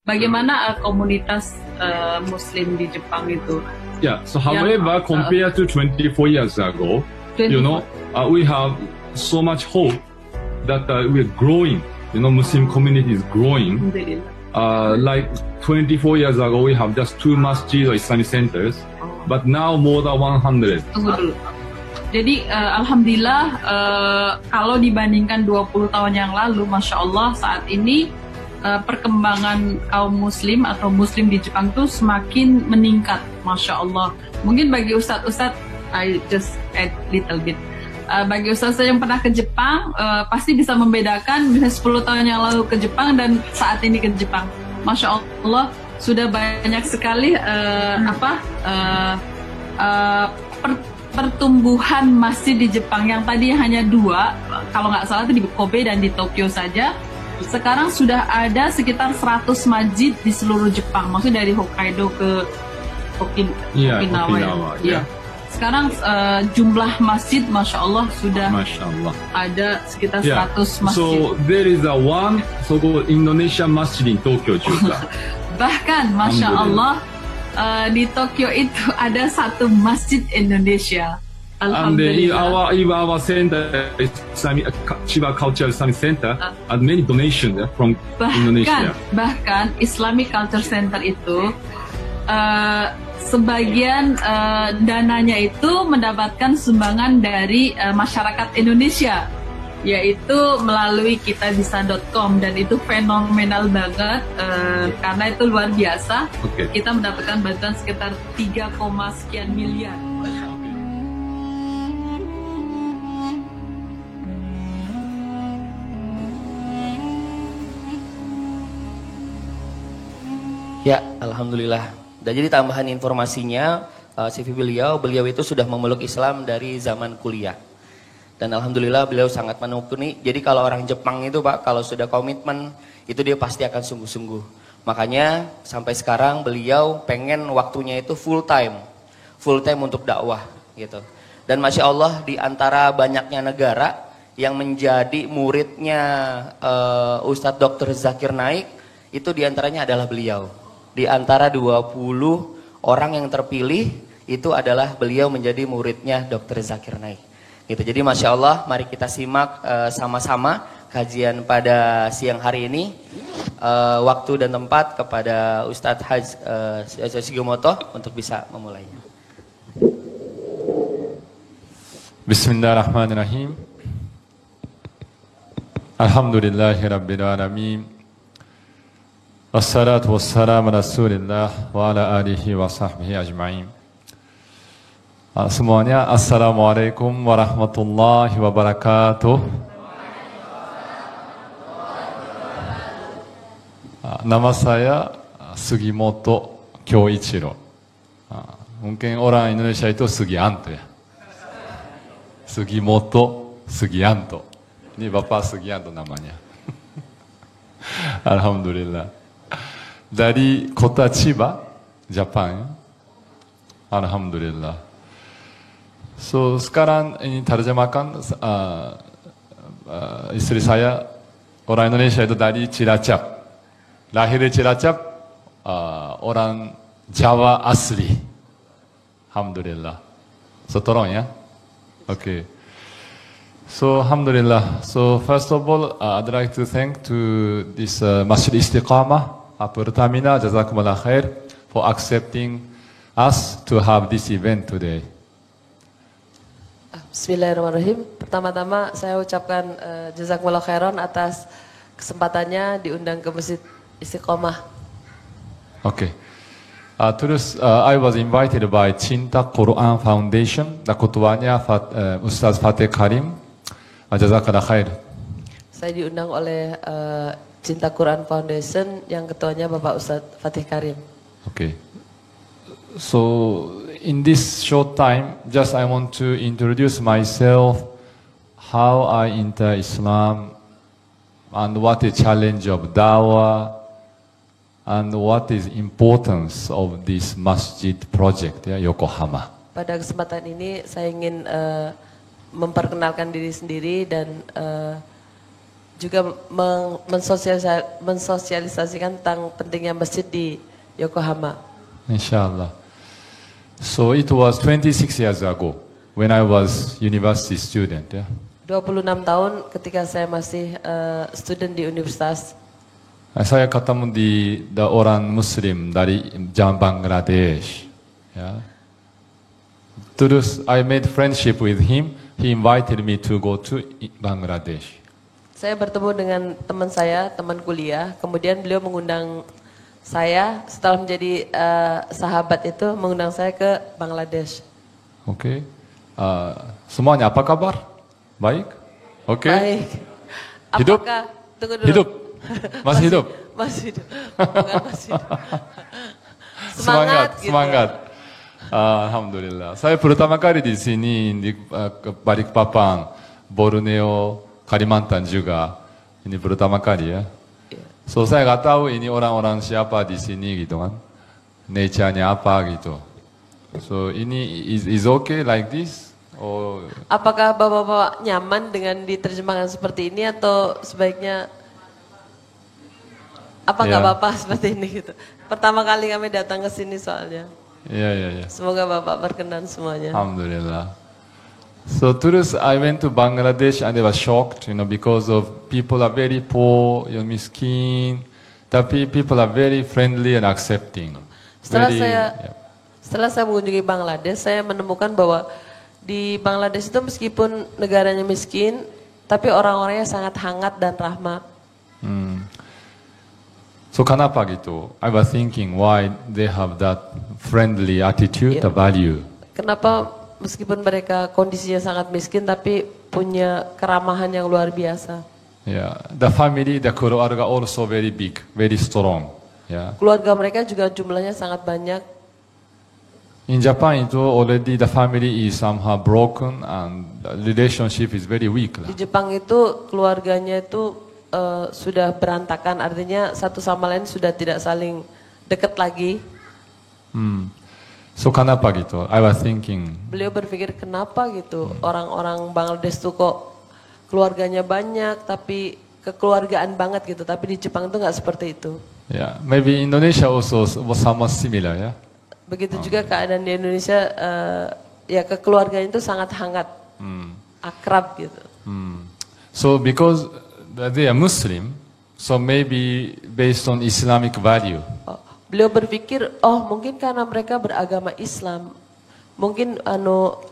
bagaimana komunitas Muslim di Jepang itu? Yeah, so however, compared to 24 years ago, 24. We have so much hope that we're growing. Muslim community is growing. Like 24 years ago, we have just 2 masjid or Islamic centers, but now more than 100. Tunggu dulu. Jadi alhamdulillah kalau dibandingkan 20 tahun yang lalu, Masya Allah saat ini perkembangan kaum muslim atau muslim di Jepang tuh semakin meningkat, Masya Allah. Mungkin bagi ustadz-ustadz, I just add little bit. Bagi ustadz yang pernah ke Jepang, pasti bisa membedakan misalnya 10 tahun yang lalu ke Jepang dan saat ini ke Jepang. Masya Allah, sudah banyak sekali pertumbuhan masjid di Jepang yang tadi hanya 2, kalau nggak salah itu di Kobe dan di Tokyo saja. Sekarang sudah ada sekitar 100 masjid di seluruh Jepang, maksudnya dari Hokkaido ke Okinawa. Ya. Sekarang jumlah masjid, Masya Allah, sudah ada sekitar 100 masjid. So there is one so-called Indonesia masjid in Tokyo juga. Bahkan, Masya Allah, di Tokyo itu ada 1 masjid Indonesia. And our center, Islamic Chiba Culture Islamic Center, had many donations from Indonesia. Bahkan Islamic Culture Center itu sebagian dananya itu mendapatkan sumbangan dari masyarakat Indonesia, yaitu melalui kitabisa.com, dan itu fenomenal banget karena itu luar biasa. Kita mendapatkan bantuan sekitar 3, sekian miliar. Ya, alhamdulillah. Dan jadi tambahan informasinya, CV beliau itu sudah memeluk Islam dari zaman kuliah. Dan alhamdulillah beliau sangat menekuni. Jadi kalau orang Jepang itu Pak, kalau sudah komitmen, itu dia pasti akan sungguh-sungguh. Makanya sampai sekarang beliau pengen waktunya itu full time untuk dakwah gitu. Dan Masya Allah, di antara banyaknya negara yang menjadi muridnya Ustadz Dr. Zakir Naik, itu diantaranya adalah beliau. Di antara 20 orang yang terpilih, itu adalah beliau menjadi muridnya Dr. Zakir Naik. Gitu. Jadi Masya Allah, mari kita simak sama-sama kajian pada siang hari ini. Waktu dan tempat kepada Ustadz Haji Sugimoto untuk bisa memulainya. Bismillahirrahmanirrahim. Alhamdulillahirabbil alamin. Wassalatu wassalamu ala Rasulillah wa ala alihi wa sahbihi ajma'in. Semuanya, Assalamualaikum warahmatullahi wabarakatuh. Nama saya Sugimoto Kyoichiro. Mungkin orang Indonesia itu Sugianto ya. Sugimoto Sugianto. Ini Bapak Sugianto namanya. Alhamdulillah. Dari kota Chiba, Jepang. Alhamdulillah. So sekarang ini terjemahkan istri saya orang Indonesia itu dari Cilacap. Lahir di Cilacap, orang Jawa asli. Alhamdulillah. So tolong ya. Okay. So Alhamdulillah. So first of all, I'd like to thank to this Masjid Istiqamah, Pertamina, Jazakumullah khair for accepting us to have this event today. Bismillahirrahmanirrahim. Pertama-tama saya ucapkan Jazakumullah khairan atas kesempatannya diundang ke Masjid Istiqamah. Okay. Terus I was invited by Cinta Quran Foundation. Ketuanya Ustaz Fatih Karim. Jazakallah khair. Saya diundang oleh Cinta Quran Foundation yang ketuanya Bapak Ustaz Fatih Karim. Okay. So in this short time, just I want to introduce myself, how I enter Islam, and what is challenge of dawah, and what is importance of this masjid project ya Yokohama. Pada kesempatan ini saya ingin memperkenalkan diri sendiri dan juga mensosialisasikan tentang pentingnya masjid di Yokohama. Inshallah. So it was 26 years ago when I was university student. Yeah. 26 tahun ketika saya masih student di universitas. Saya ketemu di orang Muslim dari Bangladesh. Yeah. Terus I made friendship with him. He invited me to go to Bangladesh. Saya bertemu dengan teman saya, teman kuliah. Kemudian beliau mengundang saya setelah menjadi sahabat itu mengundang saya ke Bangladesh. Oke. Semuanya apa kabar? Baik? Oke. Baik. Hidup? Apakah, tunggu dulu. Hidup? Masih hidup? Masih hidup. Bukan masih hidup. Semangat, gitu. semangat. Alhamdulillah. Saya pertama kali di sini di Balikpapan, Borneo, Kalimantan juga. Ini pertama kali ya. So saya nggak tahu ini orang-orang siapa di sini gitu kan. Nature-nya apa gitu. So ini is okay like this? Or... Apakah bapak-bapak nyaman dengan diterjemahkan seperti ini atau sebaiknya apa nggak bapak seperti ini gitu? Pertama kali kami datang ke sini soalnya. Iya. Semoga bapak berkenan semuanya. Alhamdulillah. So terus I went to Bangladesh and I was shocked, because of people are very poor, miskin, tapi people are very friendly and accepting. Setelah saya mengunjungi Bangladesh, saya menemukan bahwa di Bangladesh itu meskipun negaranya miskin, tapi orang-orangnya sangat hangat dan rahmat. So kenapa gitu? I was thinking why they have that friendly attitude, the value. Kenapa meskipun mereka kondisinya sangat miskin tapi punya keramahan yang luar biasa. Yeah, the family, the keluarga also very big, very strong. Yeah. Keluarga mereka juga jumlahnya sangat banyak. In Japan itu already the family is somehow broken and the relationship is very weak. Di Jepang itu keluarganya itu sudah berantakan, artinya satu sama lain sudah tidak saling dekat lagi. So kenapa gitu? I was thinking. Beliau berpikir kenapa gitu orang-orang Bangladesh tuh kok keluarganya banyak tapi kekeluargaan banget gitu. Tapi di Jepang itu nggak seperti itu. Yeah, maybe Indonesia also was somewhat similar ya. Begitu juga keadaan di Indonesia, ya kekeluargaan itu sangat hangat, akrab gitu. So because they are Muslim, so maybe based on Islamic value. Beliau berpikir, mungkin karena mereka beragama Islam, mungkin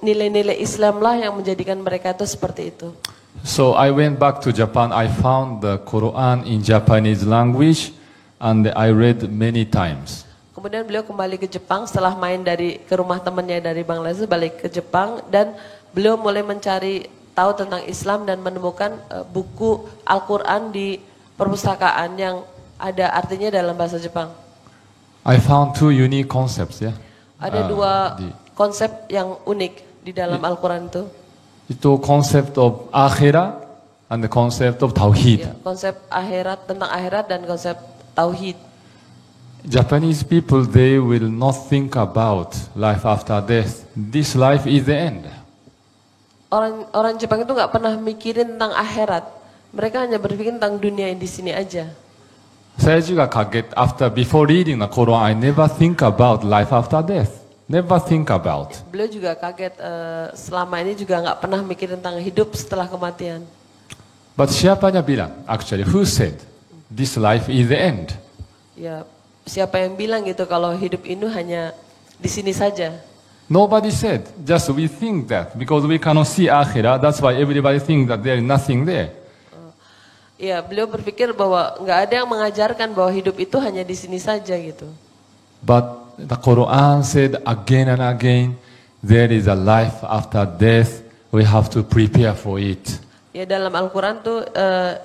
nilai-nilai Islam lah yang menjadikan mereka itu seperti itu. So I went back to Japan. I found the Quran in Japanese language, and I read many times. Kemudian beliau kembali ke Jepang setelah main ke rumah temannya dari Bangladesh, balik ke Jepang dan beliau mulai mencari tahu tentang Islam dan menemukan buku Al-Quran di perpustakaan yang ada artinya dalam bahasa Jepang. I found two unique concepts ya. Ada dua konsep yang unik di dalam Al-Quran itu. Itu konsep of akhirat and the concept of tauhid. Ya, konsep akhirat tentang akhirat dan konsep tauhid. Japanese people they will not think about life after death. This life is the end. Orang Jepang itu nggak pernah mikirin tentang akhirat. Mereka hanya berpikir tentang dunia yang di sini aja. Saya juga kaget before reading the Quran, I never think about life after death. Never think about. Beliau juga kaget selama ini juga nggak pernah mikir tentang hidup setelah kematian. But siapanya bilang? Actually, who said this life is the end? Ya, siapa yang bilang gitu kalau hidup ini hanya di sini saja? Nobody said. Just we think that because we cannot see akhirat. That's why everybody think that there is nothing there. Ya, beliau berpikir bahwa nggak ada yang mengajarkan bahwa hidup itu hanya di sini saja gitu. But the Quran said again and again, there is a life after death. We have to prepare for it. Ya, dalam Al-Quran tuh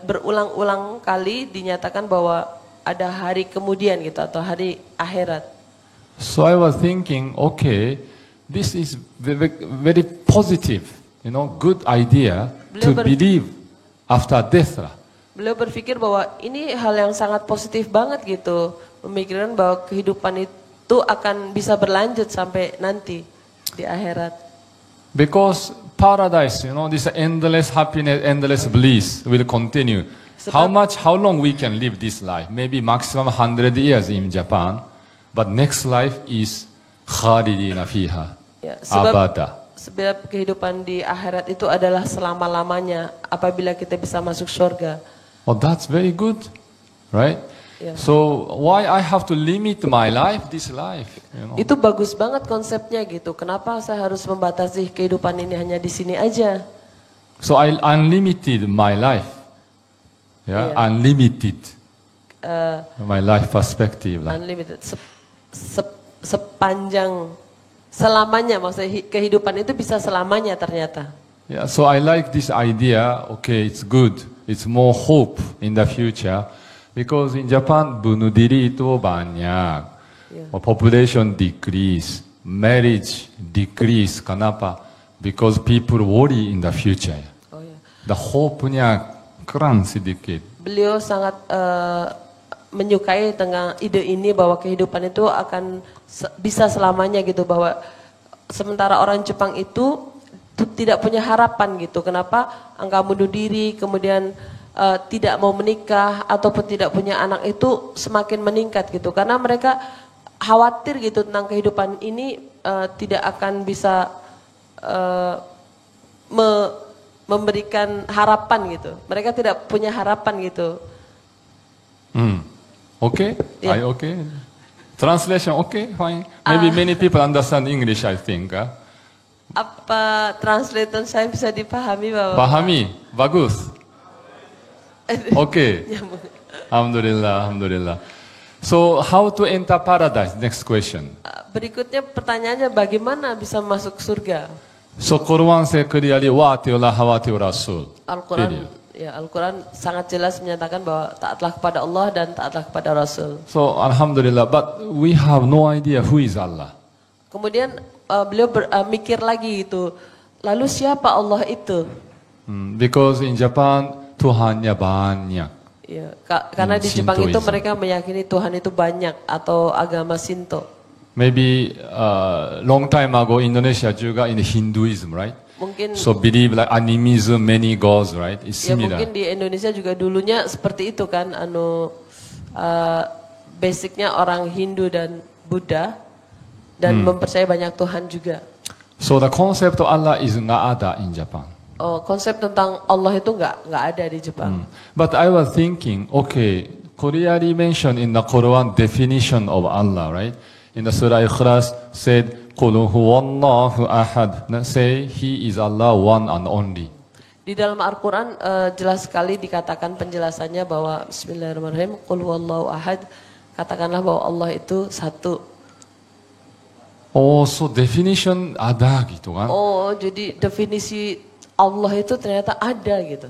berulang-ulang kali dinyatakan bahwa ada hari kemudian gitu atau hari akhirat. So I was thinking, okay, this is very positive, good idea to believe after death lah. Beliau berpikir bahwa ini hal yang sangat positif banget gitu, memikirkan bahwa kehidupan itu akan bisa berlanjut sampai nanti di akhirat. Because paradise, this endless happiness, endless bliss will continue. how long we can live this life? Maybe maximum 100 years in Japan, but next life is khalidina fiha, Ya, abada. sebab kehidupan di akhirat itu adalah selama-lamanya apabila kita bisa masuk surga. Oh, that's very good, right? Yeah. So why I have to limit my life, this life? You know? Itu bagus banget konsepnya gitu. Kenapa saya harus membatasi kehidupan ini hanya di sini aja? So I unlimited my life, Yeah. unlimited my life perspective. Like. Unlimited. Sepanjang selamanya, maksudnya kehidupan itu bisa selamanya ternyata. Yeah, so I like this idea. Okay, it's good. It's more hope in the future. Because in Japan, bunuh diri itu banyak. Population decrease, marriage decrease. Kenapa? Because people worry in the future. Oh, ya. The hope-nya kurang sedikit. Beliau sangat menyukai tentang ide ini bahwa kehidupan itu akan bisa selamanya gitu, bahwa sementara orang Jepang itu tidak punya harapan gitu. Kenapa? Angka bunuh diri, kemudian tidak mau menikah ataupun tidak punya anak itu semakin meningkat gitu, karena mereka khawatir gitu tentang kehidupan ini tidak akan bisa memberikan harapan gitu. Mereka tidak punya harapan gitu. Okay? Yeah. Okay? Translation, okay, fine. Maybe many people understand English, I think. Apa translation saya bisa dipahami, Bapak? Pahami, bagus. Okay. Alhamdulillah, alhamdulillah. So, how to enter paradise? Next question. Berikutnya pertanyaannya, bagaimana bisa masuk surga? So, Quran say clearly, wa atiullah wa atiur rasul. Al-Quran sangat jelas menyatakan bahwa taatlah kepada Allah dan taatlah kepada Rasul. So, alhamdulillah, but we have no idea who is Allah. Kemudian beliau mikir lagi itu, lalu siapa Allah itu? Because in Japan, Tuhannya banyak. Ya, karena di Jepang itu mereka meyakini Tuhan itu banyak, atau agama Shinto. Maybe long time ago Indonesia juga in Hinduism, right? Mungkin So believe like animism, many gods, right? It's ya similar. mungkin di Indonesia juga dulunya seperti itu kan, basicnya orang Hindu dan Buddha dan mempercayai banyak Tuhan juga. So the concept of Allah is nggak ada in Japan. Oh, konsep tentang Allah itu nggak ada di Jepang. But I was thinking, okay, clearly mentioned in the Quran definition of Allah, right? In the Surah Ikhlas said, "Qul huwallahu ahad." Say He is Allah one and only. Di dalam Al-Quran jelas sekali dikatakan penjelasannya bahwa Bismillahirrahmanirrahim, Qul huwallahu ahad. Katakanlah bahwa Allah itu satu. Oh, so definition ada gitu kan? Oh, jadi definisi Allah itu ternyata ada gitu.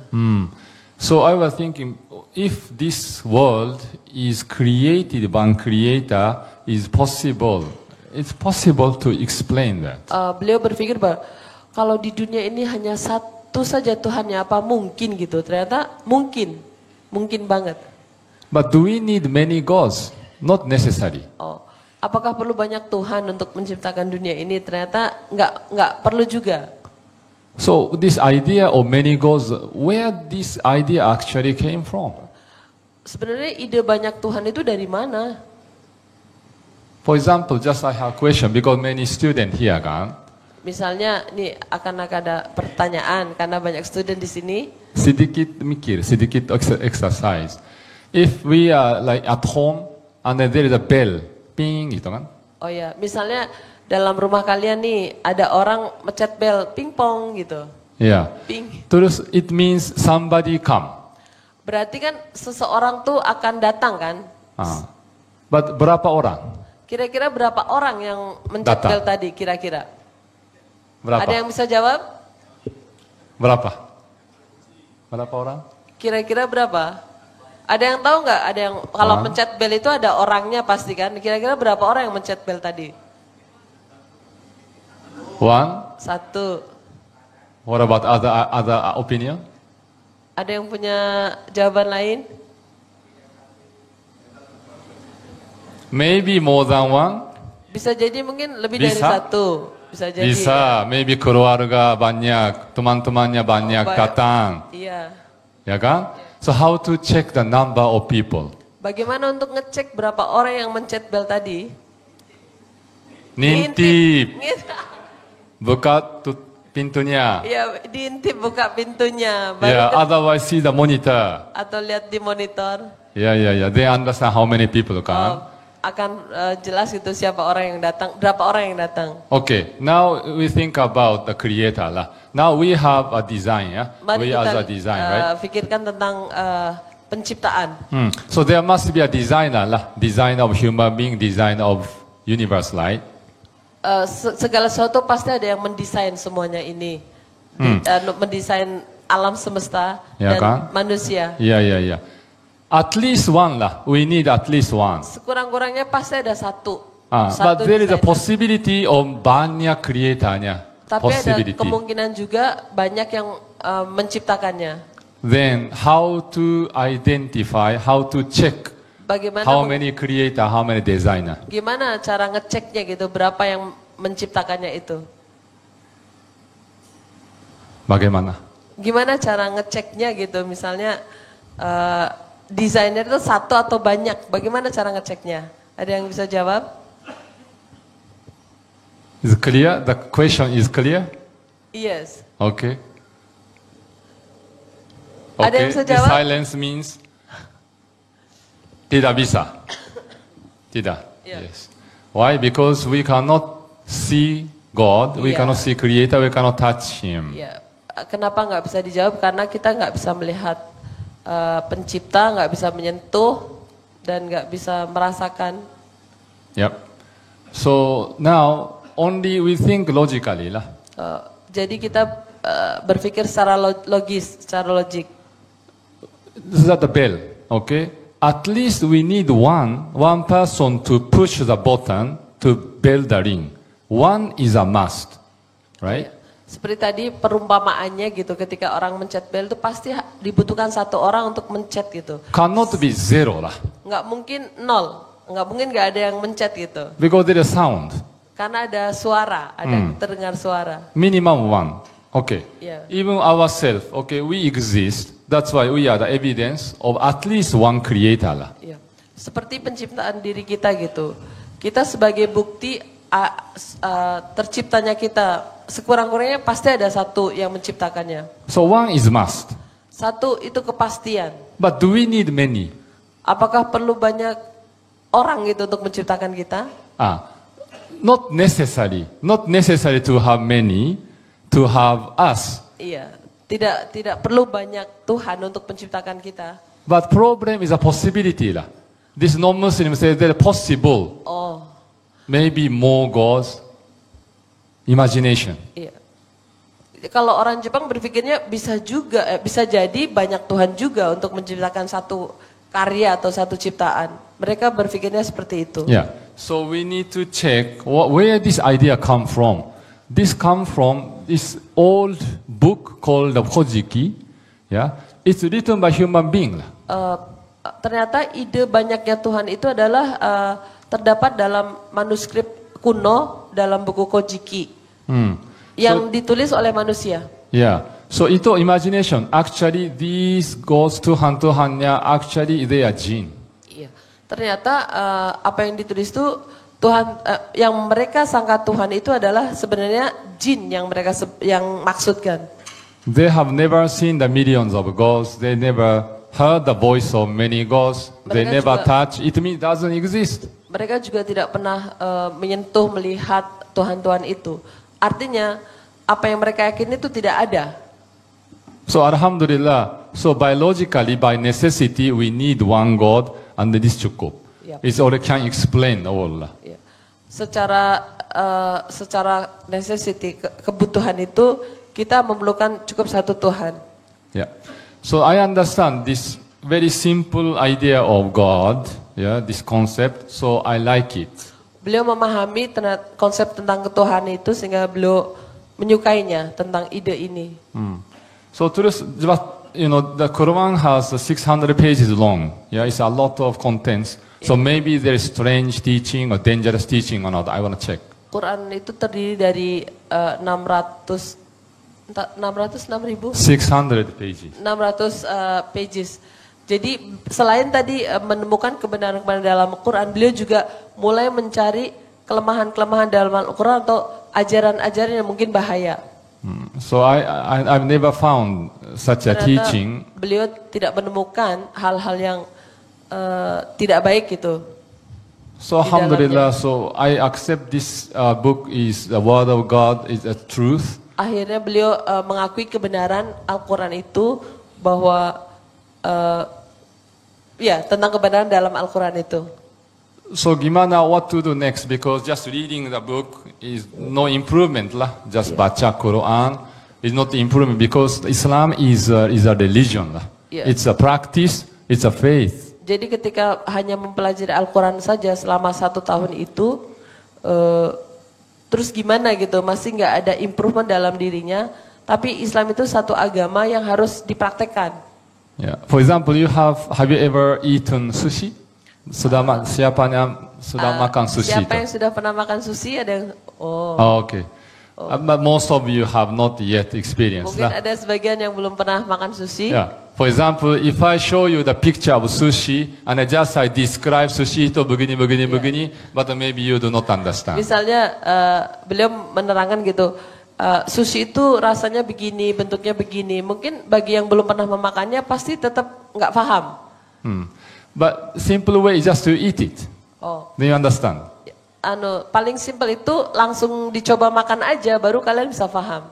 So I was thinking, if this world is created by creator, is possible. It's possible to explain that. Beliau berpikir bahwa kalau di dunia ini hanya satu saja Tuhannya, apa mungkin gitu? Ternyata mungkin banget. But do we need many gods? Not necessary. Oh, apakah perlu banyak Tuhan untuk menciptakan dunia ini? Ternyata nggak perlu juga. So this idea of many gods, where this idea actually came from? Sebenarnya ide banyak Tuhan itu dari mana? For example, just I have a question because many students here kan. Misalnya nih akan ada pertanyaan karena banyak student di sini. Sedikit mikir, sedikit exercise. If we are like at home and then there is a bell, ping gitu kan? Oh ya, misalnya dalam rumah kalian nih ada orang mencet bel pingpong gitu. Yeah. Ping. Terus it means somebody come. Berarti kan seseorang tuh akan datang kan? But berapa orang? Kira-kira berapa orang yang mencet Datang. bel tadi kira-kira? Berapa? Ada yang bisa jawab? Berapa? Berapa orang? Kira-kira berapa? Ada yang tahu nggak? Ada yang kalau mencet bel itu ada orangnya pasti kan? Kira-kira berapa orang yang mencet bel tadi? One. Satu. What about other opinion? Ada yang punya jawaban lain? Maybe more than one. Bisa jadi mungkin lebih dari satu. Bisa jadi. Bisa. Maybe keluarga banyak, teman-temannya banyak datang. Iya. Ya kan? So how to check the number of people? Bagaimana untuk ngecek berapa orang yang mencet bel tadi? Ngintip. Buka pintunya. Ya, diintip buka pintunya. Yeah, otherwise see the monitor. Atau lihat di monitor. Yeah. They understand how many people kan. Akan jelas itu siapa orang yang datang, berapa orang yang datang. Okay, now we think about the creator lah. Now we have a design, yeah. Mari We kita as a design, right? pikirkan tentang penciptaan. So there must be a designer lah, design of human being, design of universe, right? Segala sesuatu pasti ada yang mendesain semuanya ini, mendesain alam semesta Ya dan kan? manusia. Yeah. At least one lah. We need at least one. Sekurang-kurangnya pasti ada satu. But there is a desainer. possibility of banyak creatornya. Tapi ada kemungkinan juga banyak yang menciptakannya. Then how to identify, how to check Bagaimana how many creator, how many designer? gimana cara ngeceknya gitu, berapa yang menciptakannya itu? Bagaimana? Gimana cara ngeceknya gitu, misalnya desainer itu satu atau banyak, bagaimana cara ngeceknya? Ada yang bisa jawab? Is it clear? The question is clear? Yes. Okay. Ada yang bisa The jawab? silence means tidak bisa. Tidak. Yeah. Yes. Why? Because we cannot see God, we Yeah. cannot see Creator, we cannot touch Him. Ya, kenapa nggak bisa dijawab? Karena kita nggak bisa melihat pencipta, nggak bisa menyentuh dan nggak bisa merasakan. Yep. So now only we think logically lah. Jadi kita berpikir secara logis, secara logik. This is at the bell. Okay. At least we need one person to push the button to bell the ring. One is a must, right? Seperti tadi perumpamaannya gitu, ketika orang mencet bel itu pasti dibutuhkan satu orang untuk mencet gitu. Cannot be zero lah. Nggak mungkin nol, nggak mungkin nggak ada yang mencet gitu. Because there is sound. Karena ada suara, ada terdengar suara. Minimum one. Okay. Yeah. Even ourselves, okay, we exist. That's why we are the evidence of at least one creator lah. Iya. Seperti penciptaan diri kita gitu. Kita sebagai bukti terciptanya kita, sekurang-kurangnya pasti ada satu yang menciptakannya. So one is must. Satu itu kepastian. But do we need many? Apakah perlu banyak orang gitu untuk menciptakan kita? Not necessary. Not necessary to have many, to have us. Iya, tidak perlu banyak Tuhan untuk menciptakan kita. But problem is a possibility lah. This non-Muslim says that possible. Oh, Maybe more gods. Imagination. iya. Kalau orang Jepang berpikirnya bisa juga, bisa jadi banyak Tuhan juga untuk menciptakan satu karya atau satu ciptaan. Mereka berpikirnya seperti itu. Yeah. So we need to check where this idea come from. This come from this old book called the Kojiki. Yeah. It's written by human being lah. Ternyata ide banyaknya Tuhan itu adalah terdapat dalam manuskrip kuno dalam buku Kojiki yang ditulis oleh manusia. Yeah. So itu imagination. Actually these gods Tuhan-Tuhannya actually they are jin. Iya. Ternyata apa yang ditulis itu Tuhan yang mereka sangka Tuhan itu adalah sebenarnya jin yang mereka yang maksudkan. They have never seen the millions of gods. They never heard the voice of many gods. They Mereka never juga- touch. It means it doesn't exist. Mereka juga tidak pernah menyentuh, melihat Tuhan-Tuhan itu. Artinya apa yang mereka yakini itu tidak ada. So Alhamdulillah. So biologically, by necessity, we need one God and this cukup. Yep. It's all can explain all. Ya. Secara necessity, kebutuhan itu kita memerlukan cukup satu Tuhan. Yeah. So I understand this very simple idea of God. Yeah, this concept. So I like it. Beliau memahami konsep tentang ketuhanan itu sehingga beliau menyukainya tentang ide ini. So terus, the Quran has 600 pages long. Yeah, it's a lot of contents. So maybe there is strange teaching or dangerous teaching or not. I want to check. Quran itu terdiri dari 600 600 6.000 600 pages. 600 pages. Jadi selain tadi menemukan kebenaran-kebenaran dalam Al-Quran, beliau juga mulai mencari kelemahan-kelemahan dalam Al-Quran atau ajaran-ajaran yang mungkin bahaya. So I've never found such a Ternyata teaching. beliau tidak menemukan hal-hal yang tidak baik gitu. So alhamdulillah, so I accept this book is the word of God, is a truth. Akhirnya beliau mengakui kebenaran Al-Quran itu bahwa ya tentang kebenaran dalam Al-Quran itu. So gimana what to do next? Because just reading the book is no improvement lah. Just baca Quran is not improvement because Islam is a religion lah. Yeah. It's a practice, it's a faith. Jadi ketika hanya mempelajari Al-Quran saja selama 1 tahun itu, terus gimana gitu, masih nggak ada improvement dalam dirinya. Tapi Islam itu satu agama yang harus dipraktekkan. Yeah. For example, have you ever eaten sushi? Siapa yang sudah makan sushi? Siapa yang sudah pernah makan sushi? Ada yang Okay. But most of you have not yet experienced. Mungkin ada sebagian yang belum pernah makan sushi. Yeah. For example, if I show you the picture of sushi and I describe sushi itu begini, but maybe you do not understand. Misalnya beliau menerangkan gitu, sushi itu rasanya begini, bentuknya begini. Mungkin bagi yang belum pernah memakannya pasti tetap nggak paham. But simple way is just to eat it. Oh. Do you understand? Paling simple itu langsung dicoba makan aja, baru kalian bisa paham.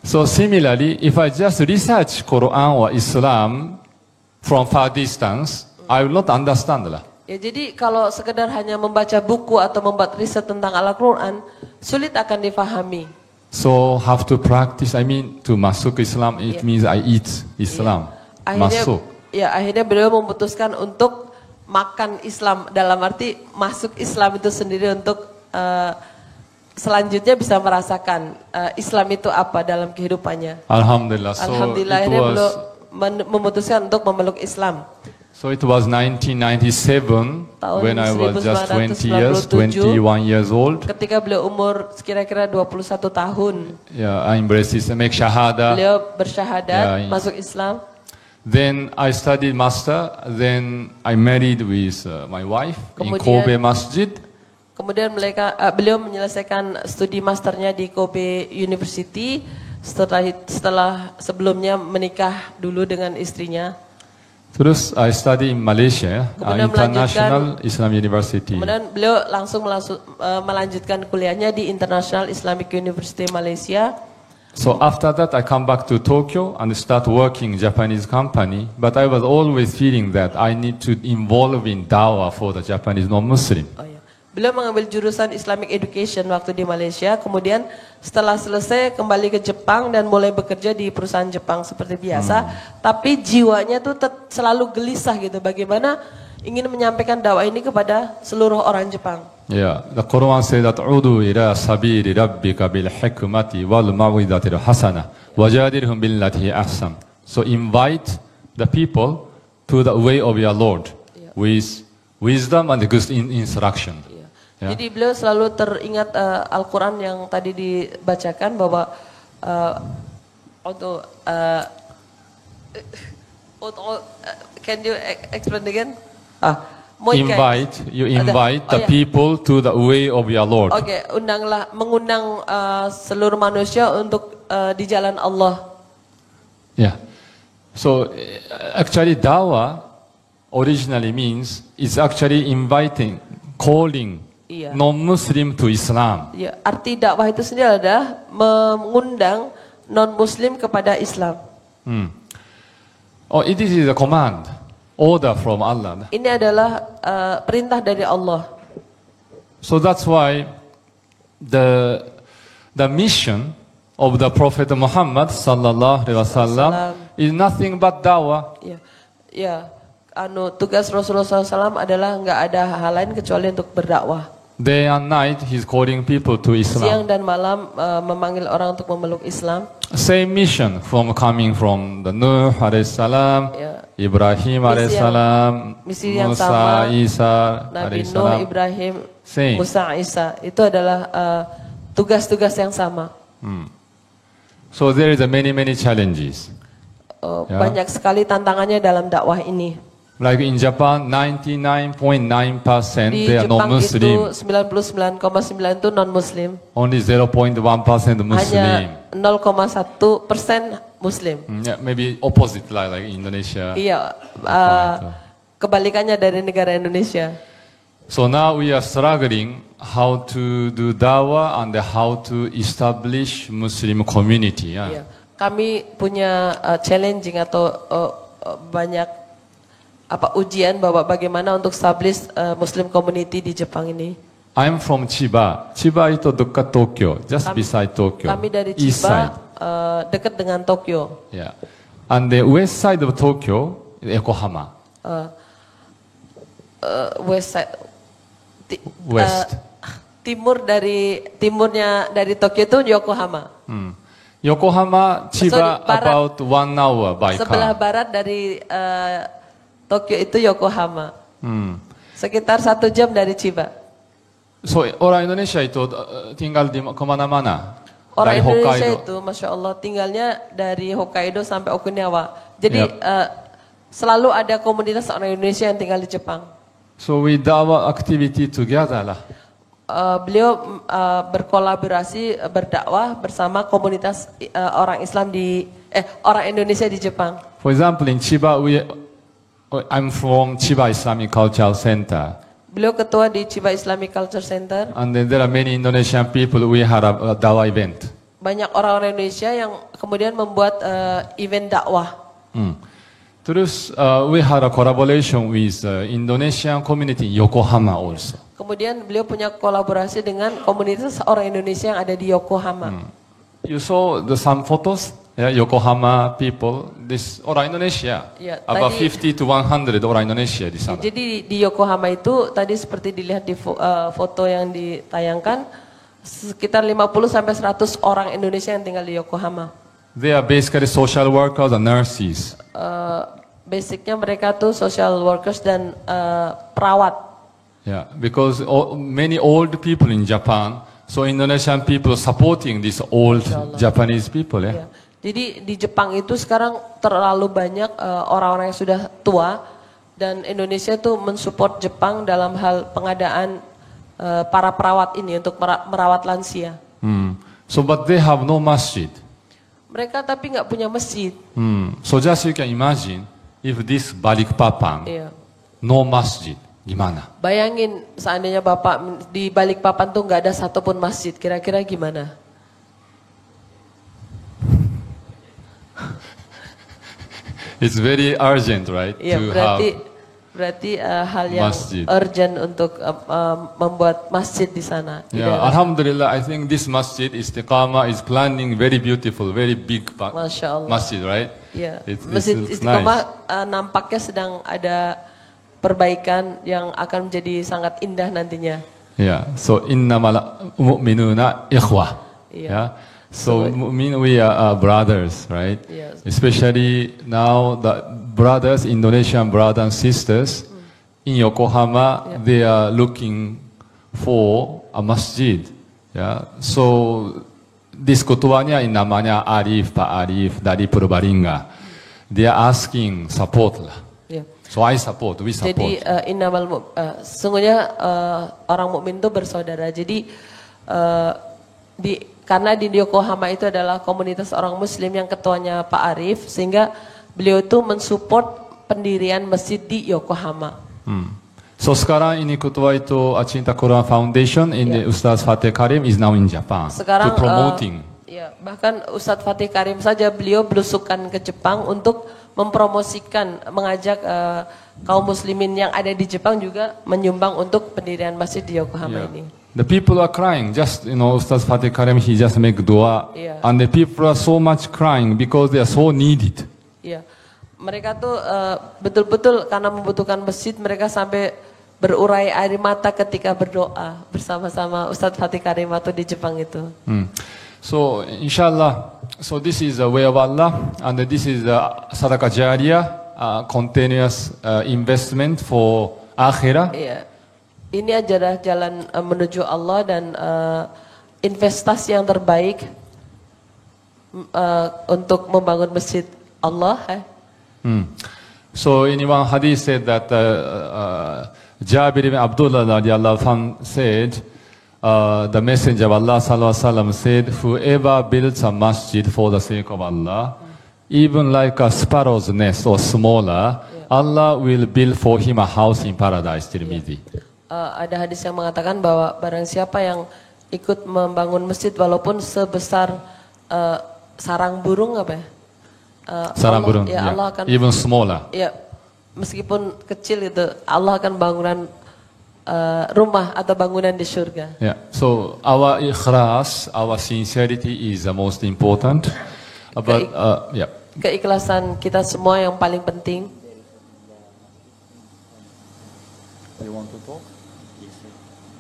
So similarly, if I just research Quran or Islam from far distance, I will not understand lah. Ya, jadi kalau sekedar hanya membaca buku atau membuat riset tentang Al-Quran, sulit akan difahami. So have to practice. I mean, to masuk Islam, it means I eat Islam. Masuk. Akhirnya beliau memutuskan untuk makan Islam, dalam arti masuk Islam itu sendiri untuk selanjutnya bisa merasakan Islam itu apa dalam kehidupannya. Alhamdulillah. So Alhamdulillah, akhirnya beliau memutuskan untuk memeluk Islam. So it was 1997 when I was just 21 years old. Ketika beliau umur kira-kira 21 tahun. Yeah, I embraced Islam, make shahada. Beliau bersyahadat, masuk Islam. Then I studied master. Then I married with my wife in Kobe Masjid. Kemudian beliau menyelesaikan studi masternya di Kobe University. Setelah sebelumnya menikah dulu dengan istrinya. Terus I study in Malaysia, International Islam University. Kemudian beliau langsung melanjutkan kuliahnya di International Islamic University Malaysia. So after that I come back to Tokyo and start working Japanese company. But I was always feeling that I need to involve in dawah for the Japanese non-Muslim. Beliau mengambil jurusan Islamic Education waktu di Malaysia. Kemudian setelah selesai kembali ke Jepang dan mulai bekerja di perusahaan Jepang seperti biasa. Tapi jiwanya tuh selalu gelisah gitu. Bagaimana ingin menyampaikan dakwah ini kepada seluruh orang Jepang. Yeah, the Quran says that "Udu ila sabili rabbika bil hikmati wal mau'izatil hasanah wajadilhum billati ahsan." So invite the people to the way of your Lord with wisdom and good instruction. Jadi beliau selalu teringat Al-Quran yang tadi dibacakan bahwa can you explain again? Invite the people to the way of your Lord. Oke, mengundang seluruh manusia untuk di jalan Allah. Yeah. So actually dawah originally means it's actually inviting, calling non-Muslim to Islam. Ya, arti dakwah itu sendiri adalah mengundang non-Muslim kepada Islam. Oh, it is a command, order from Allah. Ini adalah perintah dari Allah. So that's why the mission of the Prophet Muhammad sallallahu alaihi wasallam is nothing but dawah. Tugas Rasulullah SAW adalah nggak ada hal lain kecuali untuk berdakwah. Day and night he's calling people to Islam. Siang dan malam memanggil orang untuk memeluk Islam. Same mission coming from the Nuh alaihissalam, Ibrahim alaihissalam, Musa, Isa Nabi Nuh, Ibrahim, Musa, Isa. Itu adalah tugas-tugas yang sama. So there is a many challenges. Ya. Banyak sekali tantangannya dalam dakwah ini. Like in Japan, 99.9% Di they are Jepang non-Muslim. itu 99,9 itu non-Muslim. Only 0.1% Muslim. Hanya 0,1% Muslim. Yeah, maybe opposite like Indonesia. Iya, kebalikannya dari negara Indonesia. So now we are struggling how to do dawah and how to establish Muslim community. Yeah. Iya. Kami punya challenging atau banyak ujian bahwa bagaimana untuk establish Muslim community di Jepang ini. I'm from Chiba. Chiba itu dekat Tokyo, just beside Tokyo. Kami dari East Chiba, side. dekat dengan Tokyo. Yeah. And the west side of Tokyo, Yokohama. West side. West. Timurnya dari Tokyo itu Yokohama. Yokohama, Chiba, Sorry, barat. about 1 hour by Sebelah car. barat dari Tokyo itu Yokohama. Sekitar 1 jam dari Chiba. So orang Indonesia itu tinggal di kemana-mana. Orang Dari Indonesia Hokkaido. itu, Masya Allah, tinggalnya dari Hokkaido sampai Okinawa. Jadi Yep. selalu ada komunitas orang Indonesia yang tinggal di Jepang. So we do our activity together lah. Beliau berkolaborasi berdakwah bersama komunitas orang Islam orang Indonesia di Jepang. For example, in Chiba, I'm from Chiba Islamic Cultural Center. Beliau ketua di Chiba Islamic Culture Center. And then there are many Indonesian people, we had a dawah event. Banyak orang-orang Indonesia yang kemudian membuat event dakwah. Terus we had a collaboration with Indonesian community in Yokohama also. Kemudian beliau punya kolaborasi dengan komunitas orang Indonesia yang ada di Yokohama. You saw some photos, yeah, Yokohama people, this orang Indonesia, Ya, about tadi- 50 to 100 orang Indonesia di sana. Jadi di Yokohama itu tadi seperti dilihat di foto yang ditayangkan, sekitar 50 sampai 100 orang Indonesia yang tinggal di Yokohama. They are basically social workers and nurses. Basicnya mereka tuh social workers dan perawat. Yeah, because many old people in Japan, so Indonesian people supporting these old Japanese people. Yeah. Ya. Jadi di Jepang itu sekarang terlalu banyak orang-orang yang sudah tua dan Indonesia tuh mensupport Jepang dalam hal pengadaan para perawat ini untuk merawat lansia. So, but they have no masjid. Mereka tapi nggak punya masjid. So just you can imagine if this Balikpapan, Iya. no masjid, gimana? Bayangin seandainya Bapak di Balikpapan tuh nggak ada satupun masjid, kira-kira gimana? It's very urgent, right? Iya, to berarti hal yang masjid. urgent untuk membuat masjid di sana. di Yeah, daerah. Alhamdulillah, I think this masjid Istiqamah is planning very beautiful, very big Masya Allah. masjid, right? Iya. It Masjid looks Istiqomah nice. Nampaknya sedang ada perbaikan yang akan menjadi sangat indah nantinya. Yeah, so innamal mu'minuna ikhwah. Yeah. Yeah. So mu'min, we are brothers, right? Yes. Especially now the brothers, Indonesian brothers and sisters in Yokohama, they are looking for a masjid. Yeah. So this ketuanya namanya Arif, Pak Arif dari Purbalingga. They are asking support lah. Ya. So I support, we support. Jadi sesungguhnya orang mukmin itu bersaudara. Jadi karena di Yokohama itu adalah komunitas orang Muslim yang ketuanya Pak Arif, sehingga beliau itu mensupport pendirian masjid di Yokohama. So sekarang ini ketua itu Cinta Quran Foundation ini Ustaz Fatih Karim is now in Japan Sekarang to promoting. Bahkan Ustadz Fatih Karim saja beliau belusukan ke Jepang untuk mempromosikan, mengajak kaum muslimin yang ada di Jepang juga menyumbang untuk pendirian masjid di Yokohama ini. The people are crying. Just Ustaz Fatih Karim he just make dua, and the people are so much crying because they are so needed. Iya, mereka tuh betul-betul karena membutuhkan masjid, mereka sampai berurai air mata ketika berdoa bersama-sama Ustadz Fatih Karim waktu di Jepang itu. So inshallah, so this is the way of Allah, and this is the sadaqah jariyah, continuous investment for akhirah. Iya. Ini adalah jalan menuju Allah dan investasi yang terbaik. untuk membangun masjid Allah. So in one hadith said that Jabir ibn Abdullah radiallahu anhu said, the Messenger of Allah sallallahu alaihi wasallam said, whoever builds a masjid for the sake of Allah, even like a sparrow's nest or smaller, Allah will build for him a house in paradise. Tirmidzi. Ada hadis yang mengatakan bahwa barang siapa yang ikut membangun masjid walaupun sebesar sarang burung apa ya? Sarang burung. Ya, Allah akan, even smaller. Ya, meskipun kecil itu Allah akan bangunan rumah atau bangunan di surga. Yeah. So our ikhlas, our sincerity is the most important. But yeah. Keikhlasan kita semua yang paling penting. You want to talk?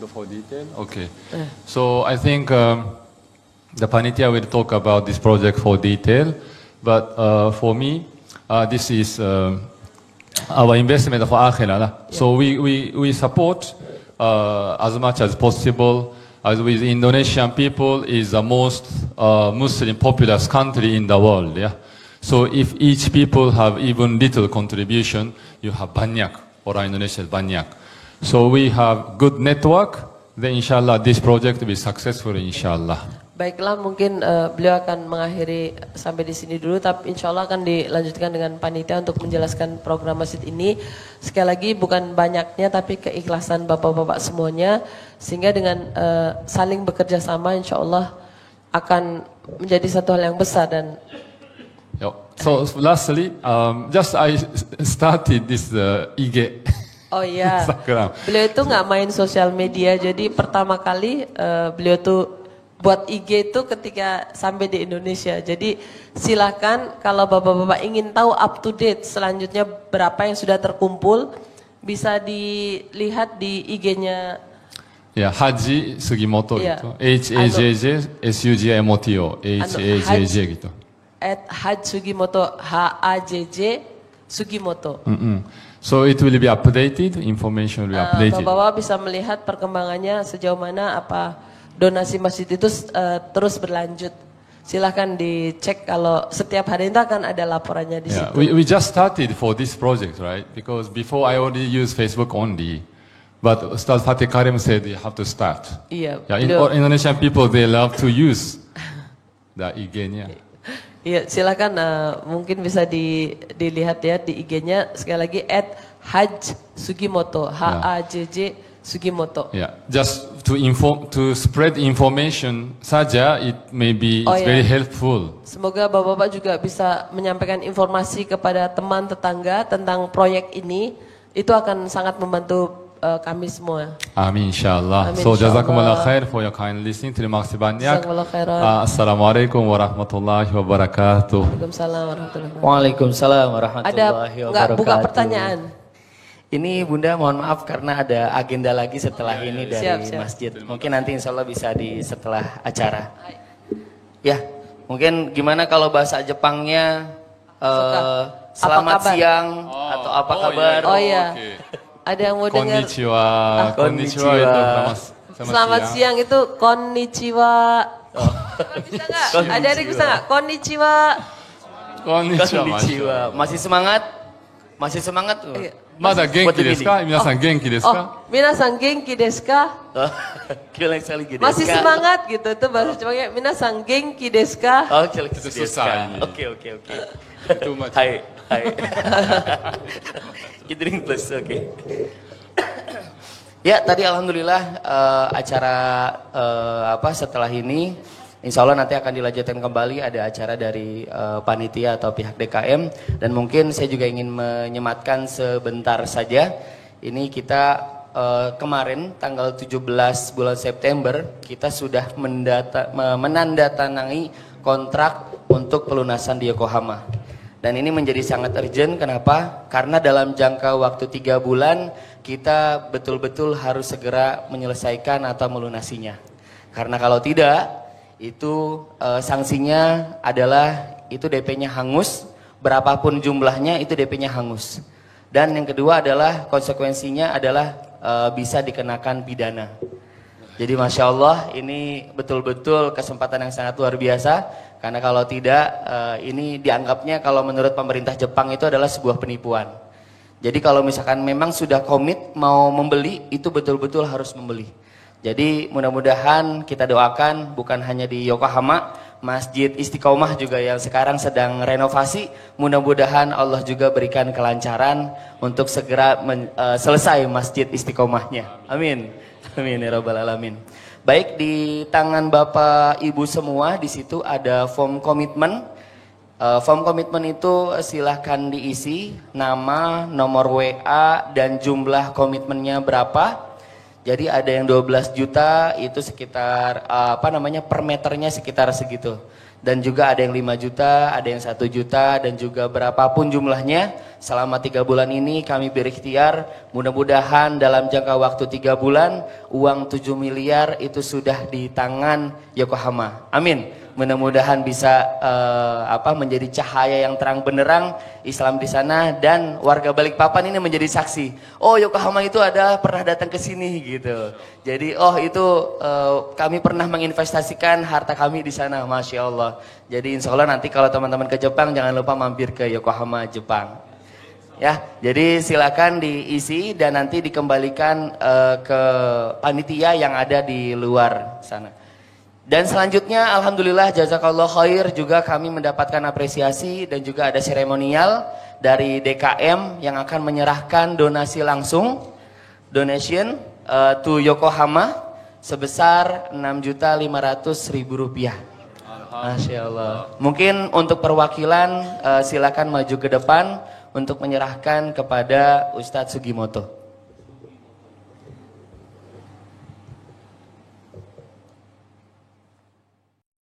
Go for detail. Okay. So I think the panitia will talk about this project for detail. But for me, this is our investment for akhirah. So we support as much as possible. As with Indonesian people is the most Muslim populous country in the world. Yeah. So if each people have even little contribution, you have banyak. Orang Indonesia banyak. So we have good network. Then inshallah this project will be successful inshallah. Baiklah, mungkin beliau akan mengakhiri sampai di sini dulu, tapi insya Allah akan dilanjutkan dengan panitia untuk menjelaskan program masjid ini. Sekali lagi bukan banyaknya, tapi keikhlasan bapak-bapak semuanya, sehingga dengan saling bekerja sama, insya Allah akan menjadi satu hal yang besar. Dan so lastly, just I started this IG. Oh iya, beliau itu nggak main sosial media, jadi pertama kali beliau tuh buat IG itu ketika sampai di Indonesia. Jadi silakan kalau bapak-bapak ingin tahu up to date selanjutnya berapa yang sudah terkumpul, bisa dilihat di IG-nya. Ya, Haji Sugimoto gitu. HAJJ SUGIMOTO. HAJJ gitu. @Haji Sugimoto, HAJJ Sugimoto. So it will be updated, information will be updated. Bapak-bapak bisa melihat perkembangannya sejauh mana, apa donasi masjid itu terus berlanjut. Silahkan dicek, kalau setiap hari itu akan ada laporannya di situ. We just started for this project, right? Because before I only use Facebook only, but Ustaz Fatih Karim said you have to start. Iya. Indonesian people they love to use the IG-nya. Iya, silakan mungkin bisa dilihat ya di IG-nya, sekali lagi @Haj Sugimoto, HAJJ Sugimoto. Yeah, just to spread information saja, it maybe it's very helpful. Semoga bapak-bapak juga bisa menyampaikan informasi kepada teman tetangga tentang proyek ini, itu akan sangat membantu kami semua. Amin insyaallah. So jazakumullah khair for your kind listening. Terima kasih banyak. Assalamualaikum warahmatullahi wabarakatuh. Waalaikumsalam warahmatullahi wabarakatuh. Waalaikumsalam warahmatullahi wabarakatuh. Ada buka pertanyaan? Ini Bunda mohon maaf karena ada agenda lagi setelah ini dari siap. masjid. Mungkin nanti insya Allah bisa setelah acara. Ya, mungkin gimana kalau bahasa Jepangnya selamat siang atau apa kabar? Oh iya. Ada yang mau dengar? Konnichiwa. Konnichiwa itu selamat siang itu konnichiwa. Bisa nggak? Ada yang bisa nggak? Konnichiwa. Konnichiwa. Masih semangat? Masih semangat? Mada genki desu ka? Minasan genki desu ka? Minasan genki desu ka? Masih semangat gitu. Itu bahasa Jepangnya minasan genki desu ka? Oh, itu susah. Oke. Hai. Kidding plus, oke. Ya, tadi alhamdulillah acara setelah ini insya Allah nanti akan dilanjutkan kembali, ada acara dari panitia atau pihak DKM, dan mungkin saya juga ingin menyematkan sebentar saja. Ini kita kemarin tanggal 17 bulan September kita sudah menandatangani kontrak untuk pelunasan di Yokohama. Dan ini menjadi sangat urgent, kenapa? Karena dalam jangka waktu 3 bulan kita betul-betul harus segera menyelesaikan atau melunasinya. Karena kalau tidak, itu sanksinya adalah itu DP-nya hangus, berapapun jumlahnya itu DP-nya hangus. Dan yang kedua adalah konsekuensinya adalah bisa dikenakan pidana. Jadi Masya Allah ini betul-betul kesempatan yang sangat luar biasa. Karena kalau tidak, ini dianggapnya kalau menurut pemerintah Jepang itu adalah sebuah penipuan. Jadi kalau misalkan memang sudah komit mau membeli, itu betul-betul harus membeli. Jadi mudah-mudahan kita doakan bukan hanya di Yokohama, Masjid Istiqomah juga yang sekarang sedang renovasi. Mudah-mudahan Allah juga berikan kelancaran untuk segera selesai Masjid Istiqomahnya. Amin. Amin ya rabbal alamin. Baik, di tangan Bapak Ibu semua di situ ada form komitmen. Form komitmen itu silahkan diisi nama, nomor WA, dan jumlah komitmennya berapa. Jadi ada yang 12 juta itu sekitar per meternya sekitar segitu. Dan juga ada yang 5 juta, ada yang 1 juta, dan juga berapapun jumlahnya. Selama 3 bulan ini kami berikhtiar, mudah-mudahan dalam jangka waktu 3 bulan uang 7 miliar itu sudah di tangan Yokohama. Amin. Mudah-mudahan bisa menjadi cahaya yang terang benderang Islam di sana, dan warga Balikpapan ini menjadi saksi. Oh, Yokohama itu pernah datang ke sini gitu. Jadi kami pernah menginvestasikan harta kami di sana, Masya Allah. Jadi insya Allah nanti kalau teman-teman ke Jepang jangan lupa mampir ke Yokohama, Jepang. Ya, jadi silakan diisi dan nanti dikembalikan ke panitia yang ada di luar sana. Dan selanjutnya alhamdulillah jazakallah khair, juga kami mendapatkan apresiasi dan juga ada seremonial dari DKM yang akan menyerahkan donasi langsung, donation to Yokohama sebesar Rp6.500.000. Masya Allah. Mungkin untuk perwakilan silakan maju ke depan untuk menyerahkan kepada Ustadz Sugimoto.